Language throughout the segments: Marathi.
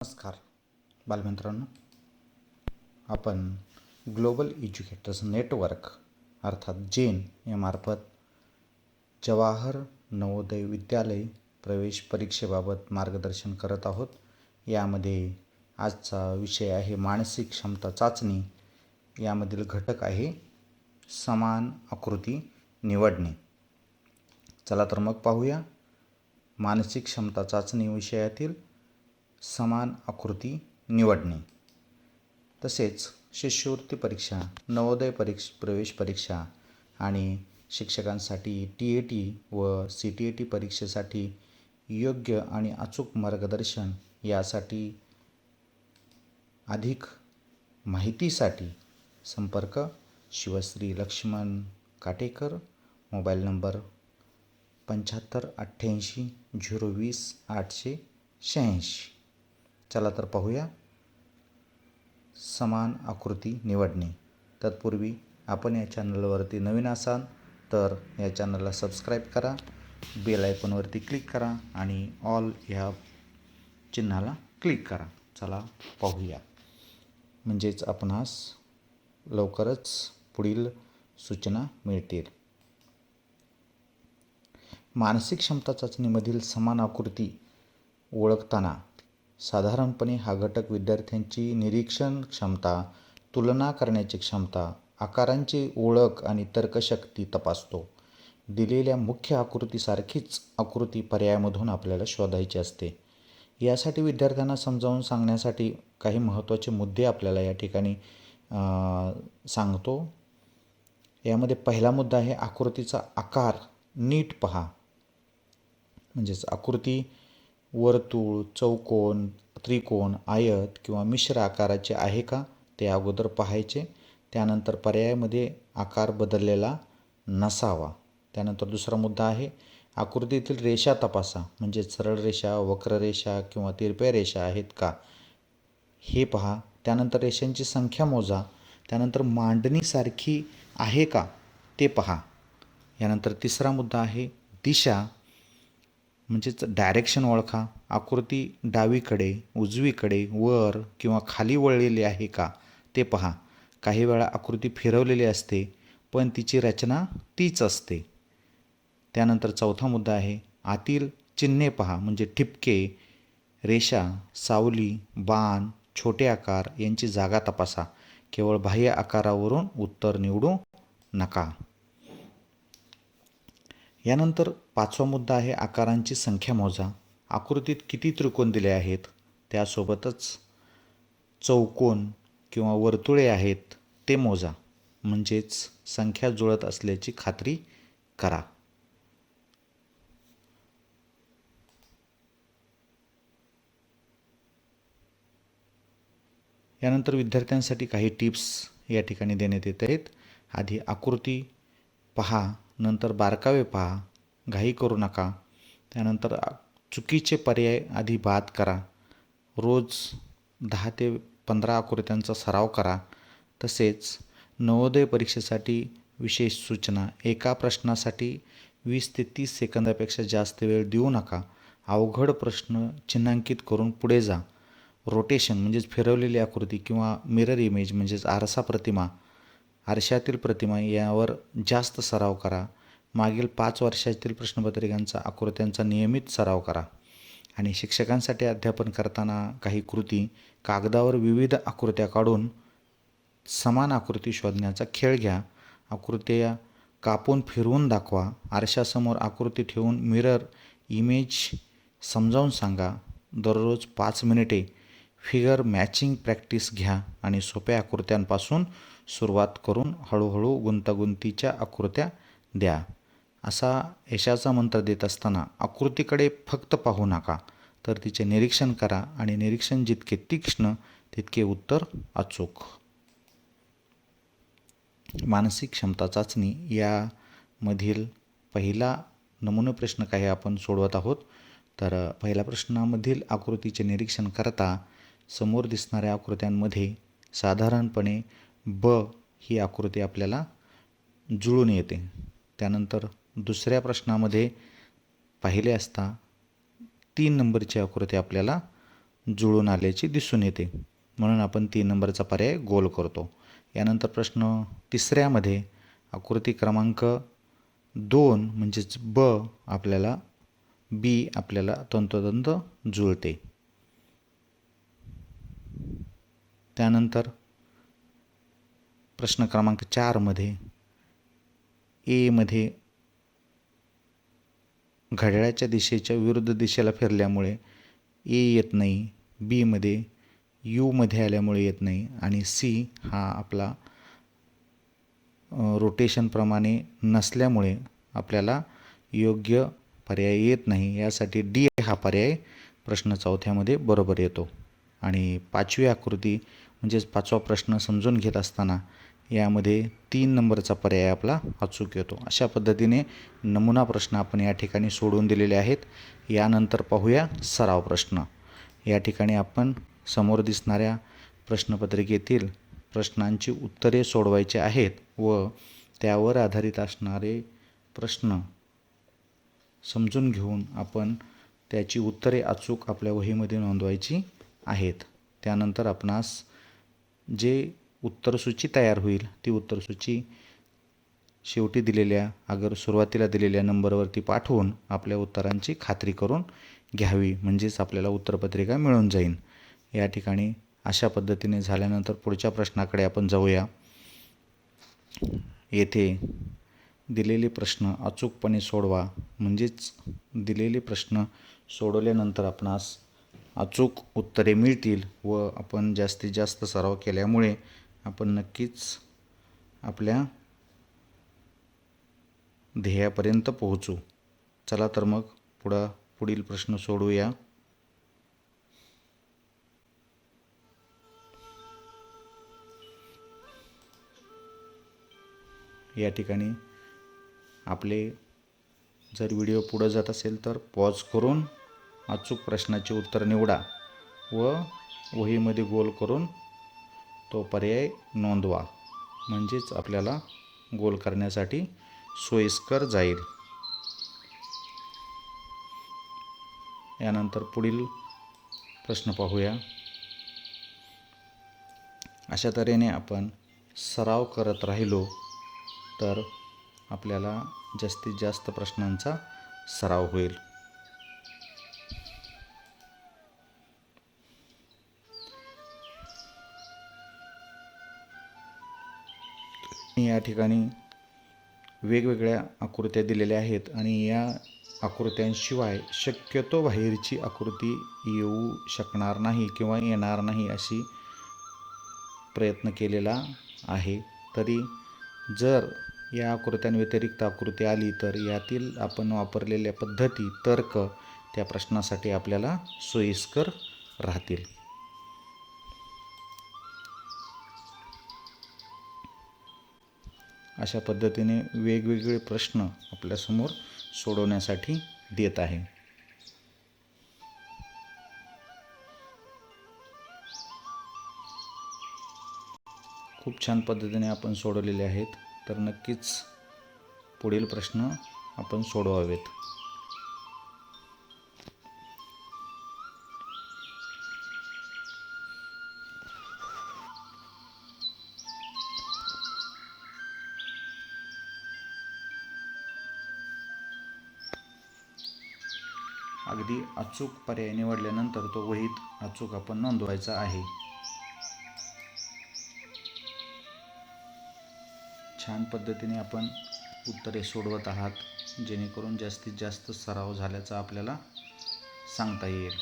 नमस्कार बालमित्रांनो, आपण ग्लोबल एज्युकेटर्स नेटवर्क अर्थात जेन यामार्फत जवाहर नवोदय विद्यालय प्रवेश परीक्षेबाबत मार्गदर्शन करत आहोत. यामध्ये आजचा विषय आहे मानसिक क्षमता चाचणी. यामधील घटक आहे समान आकृती निवडणे. चला तर मग पाहूया मानसिक क्षमता चाचणी विषयातील समान आकृती निवडणे. तसेच शिष्यवृत्ती परीक्षा, नवोदय प्रवेश परीक्षा आणि शिक्षकांसाठी TAT व CTAT परीक्षेसाठी योग्य आणि अचूक मार्गदर्शन यासाठी अधिक माहितीसाठी संपर्क शिवश्री लक्ष्मण काटेकर, मोबाईल नंबर 7588 020 886. चला तर पाहूया समान आकृती निवडणे. तत्पूर्वी आपण या चॅनलवरती नवीन असाल तर या चॅनलला सबस्क्राईब करा, बेल आयकॉनवरती क्लिक करा आणि ऑल ह्या चिन्हाला क्लिक करा. चला पाहूया, म्हणजेच आपणास लवकरच पुढील सूचना मिळतील. मानसिक क्षमता चाचणीमधील समान आकृती ओळखताना साधारणपणे हा घटक विद्यार्थ्यांची निरीक्षण क्षमता, तुलना करण्याची क्षमता, आकारांची ओळख आणि तर्कशक्ती तपासतो. दिलेल्या मुख्य आकृतीसारखीच आकृती पर्यायामधून आपल्याला शोधायची असते. यासाठी विद्यार्थ्यांना समजावून सांगण्यासाठी काही महत्त्वाचे मुद्दे आपल्याला या ठिकाणी सांगतो. यामध्ये पहिला मुद्दा आहे आकृतीचा आकार नीट पहा. म्हणजेच आकृती वर्तुळ, चौकोन, त्रिकोण, आयत किंवा मिश्र आकाराचे आहे का ते अगोदर पाहायचे. त्यानंतर पर्यायामध्ये आकार बदललेला नसावा. त्यानंतर दुसरा मुद्दा आहे आकृतीतील रेषा तपासा. म्हणजे सरळ रेषा, वक्ररेषा किंवा तिरप्या रेषा आहेत का हे पहा. त्यानंतर रेषांची संख्या मोजा. त्यानंतर मांडणीसारखी आहे का ते पहा. यानंतर तिसरा मुद्दा आहे दिशा, म्हणजेच डायरेक्शन ओळखा. आकृती डावीकडे, उजवीकडे, वर किंवा खाली वळलेली आहे का ते पहा. काही वेळा आकृती फिरवलेली असते पण तिची रचना तीच असते. त्यानंतर चौथा मुद्दा आहे आतील चिन्हे पहा. म्हणजे ठिपके, रेषा, सावली, बाण, छोटे आकार यांची जागा तपासा. केवळ बाह्य आकारावरून उत्तर निवडू नका. यानंतर पाचवा मुद्दा आहे आकारांची संख्या मोजा. आकृतीत किती त्रिकोण दिले आहेत, त्यासोबतच चौकोन किंवा वर्तुळे आहेत ते मोजा. म्हणजेच संख्या जुळत असल्याची खात्री करा. यानंतर विद्यार्थ्यांसाठी काही टिप्स या ठिकाणी देण्यात येत आहेत. आधी आकृती पहा, नंतर बारकावे पहा, घाई करू नका. त्यानंतर चुकीचे पर्याय आधी बाद करा. रोज 10 ते 15 आकृत्यांचा सराव करा. तसेच नवोदय परीक्षेसाठी विशेष सूचना, एका प्रश्नासाठी 20 ते 30 सेकंदापेक्षा जास्त वेळ देऊ नका. अवघड प्रश्न चिन्हांकित करून पुढे जा. रोटेशन म्हणजेच फिरवलेली आकृती किंवा मिरर इमेज म्हणजेच आरशातील प्रतिमा यावर जास्त सराव करा. मागील 5 वर्षातील प्रश्नपत्रिकांचा आकृत्यांचा नियमित सराव करा. आणि शिक्षकांसाठी अध्यापन करताना काही कृती कागदावर विविध आकृत्या काढून समान आकृती शोधण्याचा खेळ घ्या. आकृत्या कापून फिरवून दाखवा. आरशासमोर आकृती ठेवून मिरर इमेज समजावून सांगा. दररोज 5 मिनिटे फिगर मॅचिंग प्रॅक्टिस घ्या आणि सोप्या आकृत्यांपासून सुरुवात करून हळूहळू गुंतागुंतीच्या आकृत्या द्या. असा यशाचा मंत्र देत असताना आकृतीकडे फक्त पाहू नका, तर तिचे निरीक्षण करा आणि निरीक्षण जितके तीक्ष्ण तितके उत्तर अचूक. मानसिक क्षमता चाचणी यामधील पहिला नमुना प्रश्न काही आपण सोडवत आहोत. तर पहिल्या प्रश्नामधील आकृतीचे निरीक्षण करता समोर दिसणाऱ्या आकृत्यांमध्ये साधारणपणे ब ही आकृती आपल्याला जुळून येते. त्यानंतर दुसऱ्या प्रश्नामध्ये पाहिले असता 3 नंबरची आकृती आपल्याला जुळून आल्याचे दिसून येते. म्हणून आपण 3 नंबरचा पर्याय गोल करतो. यानंतर प्रश्न तिसऱ्यामध्ये आकृती क्रमांक 2 म्हणजेच बी आपल्याला तंतोतंत जुळते. त्यानंतर प्रश्न क्रमांक 4मध्ये मध्ये घड्याळाच्या दिशेच्या विरुद्ध दिशेला फिरल्यामुळे येत नाही, बीमध्ये मध्ये आल्यामुळे येत नाही आणि सी हा आपला रोटेशनप्रमाणे नसल्यामुळे आपल्याला योग्य पर्याय येत नाही. यासाठी डी हा पर्याय प्रश्न 4मध्ये बरोबर येतो. आणि 5वी आकृती म्हणजेच 5वा प्रश्न समजून घेत असताना यामध्ये 3 नंबरचा पर्याय आपला अचूक येतो. अशा पद्धतीने नमुना प्रश्न आपण या ठिकाणी सोडवून दिलेले आहेत. यानंतर पाहूया सराव प्रश्न. या ठिकाणी आपण समोर दिसणाऱ्या प्रश्नपत्रिकेतील प्रश्नांची उत्तरे सोडवायची आहेत व त्यावर आधारित असणारे प्रश्न समजून घेऊन आपण त्याची उत्तरे अचूक आपल्या वहीमध्ये नोंदवायची आहेत. त्यानंतर आपणास जे उत्तरसूची तयार होईल ती उत्तरसूची शेवटी सुरुवातीला दिलेल्या नंबरवरती पाठवून आपल्या उत्तरांची खात्री करून घ्यावी, म्हणजेच आपल्याला उत्तरपत्रिका मिळून जाईल. या ठिकाणी अशा पद्धतीने झाल्यानंतर पुढच्या प्रश्नाकडे आपण जाऊया. येथे दिलेले प्रश्न अचूकपणे सोडवा, म्हणजेच दिलेले प्रश्न सोडवल्यानंतर आपणास अचूक उत्तरे मिळतील व आपण जास्तीत जास्त सराव केल्यामुळे आपण नक्कीच आपल्या ध्येयापर्यंत पोहोचू. चला तर मग पुढील प्रश्न सोडवूया. या ठिकाणी आपले जर व्हिडिओ पुढे जात असेल तर पॉज करून अचूक प्रश्नाचे उत्तर निवडा व वहीमध्ये गोल करून तो पर्याय नोंदवा, म्हणजेच आपल्याला गोल करण्यासाठी सोयीस्कर जाईल. यानंतर पुढील प्रश्न पाहूया. अशा तऱ्हेने आपण सराव करत राहिलो तर आपल्याला जास्तीत जास्त प्रश्नांचा सराव होईल. या ठिकाणी वेगवेगळ्या आकृत्या दिलेल्या आहेत आणि या आकृत्यांशिवाय शक्यतो बाहेरची आकृती येऊ शकणार नाही किंवा येणार नाही अशी प्रयत्न केलेला आहे. तरी जर या आकृत्यांव्यतिरिक्त आकृती आली तर यातील आपण वापरलेल्या पद्धती, तर्क त्या प्रश्नासाठी आपल्याला सोयीस्कर राहतील. अशा पद्धतीने वेगवेगळे प्रश्न आपल्यासमोर सोडवण्यासाठी देत आहे. खूप छान पद्धतीने आपण सोडवलेले आहेत, तर नक्कीच पुढील प्रश्न आपण सोडवावेत. अगदी अचूक पर्याय निवडल्यानंतर तो वहीत अचूक आपण नोंदवायचा आहे. छान पद्धतीने आपण उत्तरे सोडवत आहात, जेणेकरून जास्तीत जास्त सराव झाल्याचा आपल्याला सांगता येईल.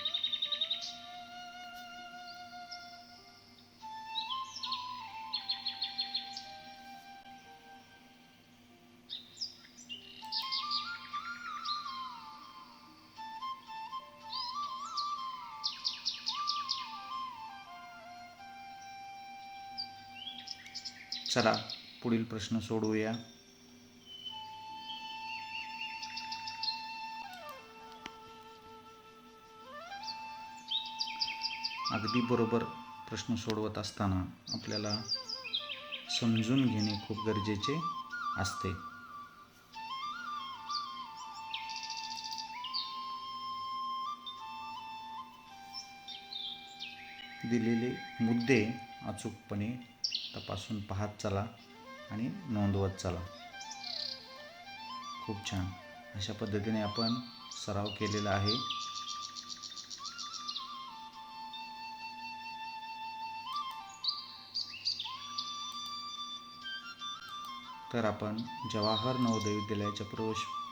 चला पुढील प्रश्न सोडवूया. अगदी बरोबर प्रश्न सोडवत असताना आपल्याला समजून घेणे खूप गरजेचे असते. दिलेले मुद्दे अचूकपणे तपासून पाहत चला आणि नोंदवत चला. खूप छान. अशा पद्धतीने आपण सराव केलेला आहे. तर आपण जवाहर नवोदय विद्यालयाच्या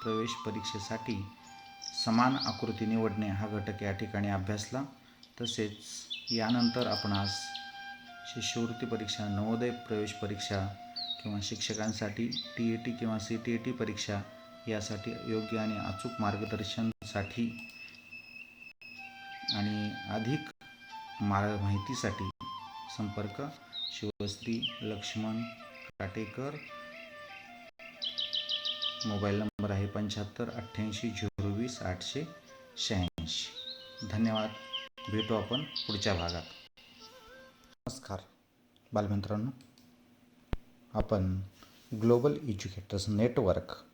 प्रवेश परीक्षेसाठी समान आकृती निवडणे हा घटक या ठिकाणी अभ्यासला. तसेच यानंतर आपण आज शिष्यवृत्ती परीक्षा, नवोदय प्रवेश परीक्षा किंवा शिक्षकांसाठी TET किंवा CTET परीक्षा यासाठी योग्य आणि अचूक मार्गदर्शनासाठी आणि अधिक माहितीसाठी संपर्क शिवश्री लक्ष्मण काटेकर. मोबाईल नंबर आहे 7588020886. धन्यवाद. भेटू आपण पुढच्या भागात. नमस्कार बालमित्रांनो, आपण ग्लोबल एज्युकेटर्स नेटवर्क